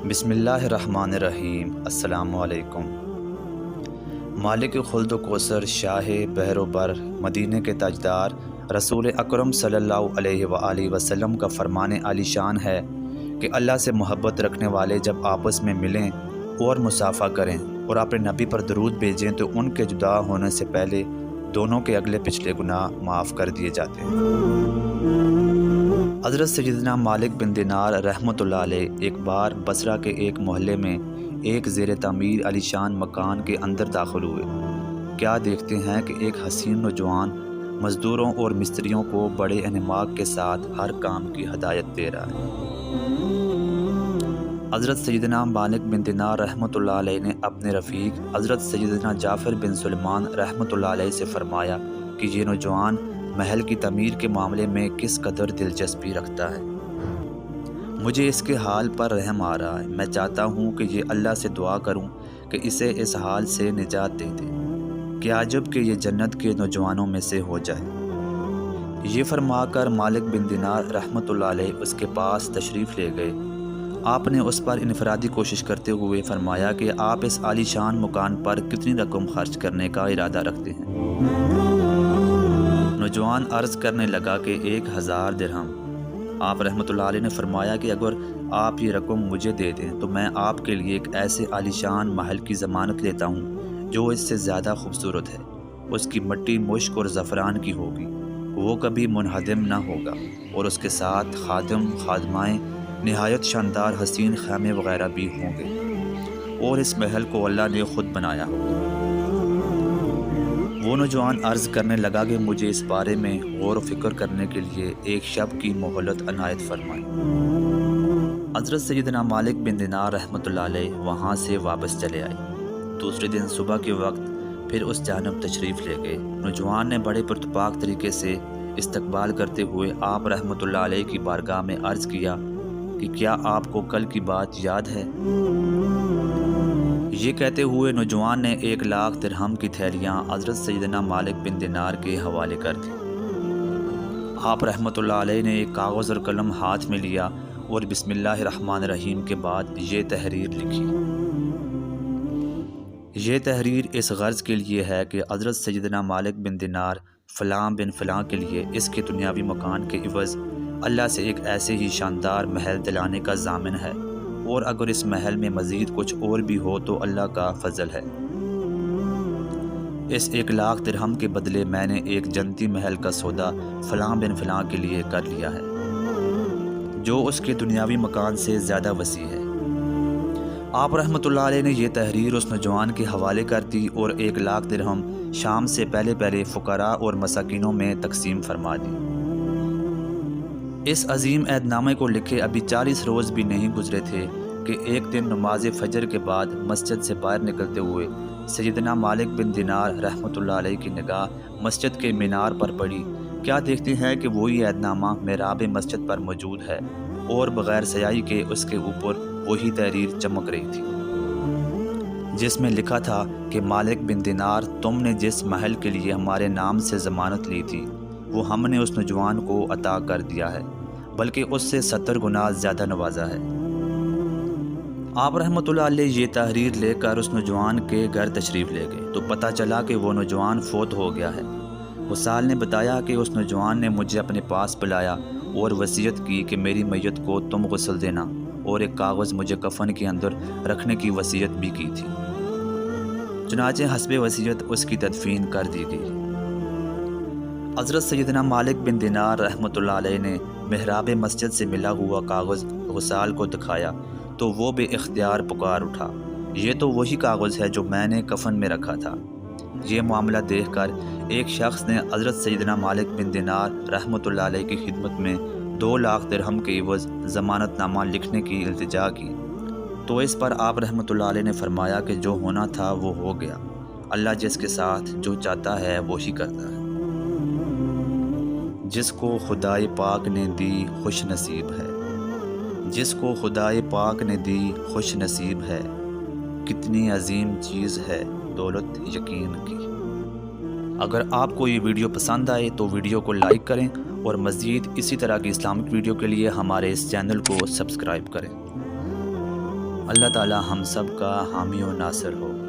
بسم اللہ الرحمن الرحیم۔ السلام علیکم۔ مالک خلد و کوثر، شاہ بحر و بر، مدینہ کے تاجدار رسول اکرم صلی اللہ علیہ وآلہ وسلم کا فرمان عالی شان ہے کہ اللہ سے محبت رکھنے والے جب آپس میں ملیں اور مصافحہ کریں اور اپنے نبی پر درود بھیجیں تو ان کے جدا ہونے سے پہلے دونوں کے اگلے پچھلے گناہ معاف کر دیے جاتے ہیں۔ حضرت سیدنا مالک بن دینار رحمۃ اللہ علیہ ایک بار بصرہ کے ایک محلے میں ایک زیر تعمیر عالی شان مکان کے اندر داخل ہوئے۔ کیا دیکھتے ہیں کہ ایک حسین نوجوان مزدوروں اور مستریوں کو بڑے انہماک کے ساتھ ہر کام کی ہدایت دے رہا ہے۔ حضرت سیدنا مالک بن دینار رحمۃ اللہ علیہ نے اپنے رفیق حضرت سیدنا جعفر بن سلیمان رحمۃ اللہ علیہ سے فرمایا کہ یہ نوجوان محل کی تعمیر کے معاملے میں کس قدر دلچسپی رکھتا ہے۔ مجھے اس کے حال پر رحم آ رہا ہے۔ میں چاہتا ہوں کہ یہ اللہ سے دعا کروں کہ اسے اس حال سے نجات دے دے۔ کیا عجب کہ یہ جنت کے نوجوانوں میں سے ہو جائے۔ یہ فرما کر مالک بن دینار رحمۃ اللہ علیہ اس کے پاس تشریف لے گئے۔ آپ نے اس پر انفرادی کوشش کرتے ہوئے فرمایا کہ آپ اس عالی شان مکان پر کتنی رقم خرچ کرنے کا ارادہ رکھتے ہیں۔ نوجوان عرض کرنے لگا کہ 1000 درہم۔ آپ رحمۃ اللہ علیہ نے فرمایا کہ اگر آپ یہ رقم مجھے دے دیں تو میں آپ کے لیے ایک ایسے عالی شان محل کی ضمانت لیتا ہوں جو اس سے زیادہ خوبصورت ہے۔ اس کی مٹی مشک اور زعفران کی ہوگی، وہ کبھی منہدم نہ ہوگا، اور اس کے ساتھ خادم خادمائیں نہایت شاندار حسین خیمے وغیرہ بھی ہوں گے، اور اس محل کو اللہ نے خود بنایا ہوگا۔ وہ نوجوان عرض کرنے لگا کہ مجھے اس بارے میں غور و فکر کرنے کے لیے ایک شب کی مہلت عنایت فرمائیں۔ حضرت سیدنا مالک بن دینار رحمۃ اللہ علیہ وہاں سے واپس چلے آئے۔ دوسرے دن صبح کے وقت پھر اس جانب تشریف لے گئے۔ نوجوان نے بڑے پرتپاک طریقے سے استقبال کرتے ہوئے آپ رحمۃ اللہ علیہ کی بارگاہ میں عرض کیا کہ کیا آپ کو کل کی بات یاد ہے؟ یہ کہتے ہوئے نوجوان نے 1,00,000 درہم کی تھیلیاں حضرت سیدنا مالک بن دینار کے حوالے کر دی۔ آپ رحمۃ اللہ علیہ نے ایک کاغذ اور قلم ہاتھ میں لیا اور بسم اللہ الرحمن الرحیم کے بعد یہ تحریر لکھی۔ یہ تحریر اس غرض کے لیے ہے کہ حضرت سیدنا مالک بن دینار فلاں بن فلاں کے لیے اس کے دنیاوی مکان کے عوض اللہ سے ایک ایسے ہی شاندار محل دلانے کا ضامن ہے، اور اگر اس محل میں مزید کچھ اور بھی ہو تو اللہ کا فضل ہے۔ اس 1,00,000 درہم کے بدلے میں نے ایک جنتی محل کا سودا فلاں بن فلاں کے لیے کر لیا ہے، جو اس کے دنیاوی مکان سے زیادہ وسیع ہے۔ آپ رحمۃ اللہ علیہ نے یہ تحریر اس نوجوان کے حوالے کر دی اور 1,00,000 درہم شام سے پہلے فقراء اور مساکینوں میں تقسیم فرما دی۔ اس عظیم عہد نامے کو لکھے ابھی 40 روز بھی نہیں گزرے تھے کہ ایک دن نماز فجر کے بعد مسجد سے باہر نکلتے ہوئے سیدنا مالک بن دینار رحمۃ اللہ علیہ کی نگاہ مسجد کے مینار پر پڑی۔ کیا دیکھتے ہیں کہ وہی عہد نامہ محراب مسجد پر موجود ہے، اور بغیر سیاہی کے اس کے اوپر وہی تحریر چمک رہی تھی، جس میں لکھا تھا کہ مالک بن دینار، تم نے جس محل کے لیے ہمارے نام سے ضمانت لی تھی وہ ہم نے اس نوجوان کو عطا کر دیا ہے، بلکہ اس سے 70 گنا زیادہ نوازا ہے۔ آپ رحمۃ اللہ علیہ یہ تحریر لے کر اس نوجوان کے گھر تشریف لے گئے تو پتہ چلا کہ وہ نوجوان فوت ہو گیا ہے۔ وصال نے بتایا کہ اس نوجوان نے مجھے اپنے پاس بلایا اور وصیت کی کہ میری میت کو تم غسل دینا، اور ایک کاغذ مجھے کفن کے اندر رکھنے کی وصیت بھی کی تھی۔ چنانچہ حسب وصیت اس کی تدفین کر دی گئی۔ حضرت سیدنا مالک بن دینار رحمۃ اللہ علیہ نے محراب مسجد سے ملا ہوا کاغذ وصال کو دکھایا تو وہ بے اختیار پکار اٹھا، یہ تو وہی کاغذ ہے جو میں نے کفن میں رکھا تھا۔ یہ معاملہ دیکھ کر ایک شخص نے حضرت سیدنا مالک بن دینار رحمۃ اللہ علیہ کی خدمت میں 2,00,000 درہم کے عوض ضمانت نامہ لکھنے کی التجا کی، تو اس پر آپ رحمۃ اللہ علیہ نے فرمایا کہ جو ہونا تھا وہ ہو گیا، اللہ جس کے ساتھ جو چاہتا ہے وہی کرتا ہے۔ جس کو خدائے پاک نے دی خوش نصیب ہے، جس کو خدائے پاک نے دی خوش نصیب ہے، کتنی عظیم چیز ہے دولت یقین کی۔ اگر آپ کو یہ ویڈیو پسند آئے تو ویڈیو کو لائک کریں، اور مزید اسی طرح کی اسلامک ویڈیو کے لیے ہمارے اس چینل کو سبسکرائب کریں۔ اللہ تعالی ہم سب کا حامی و ناصر ہو۔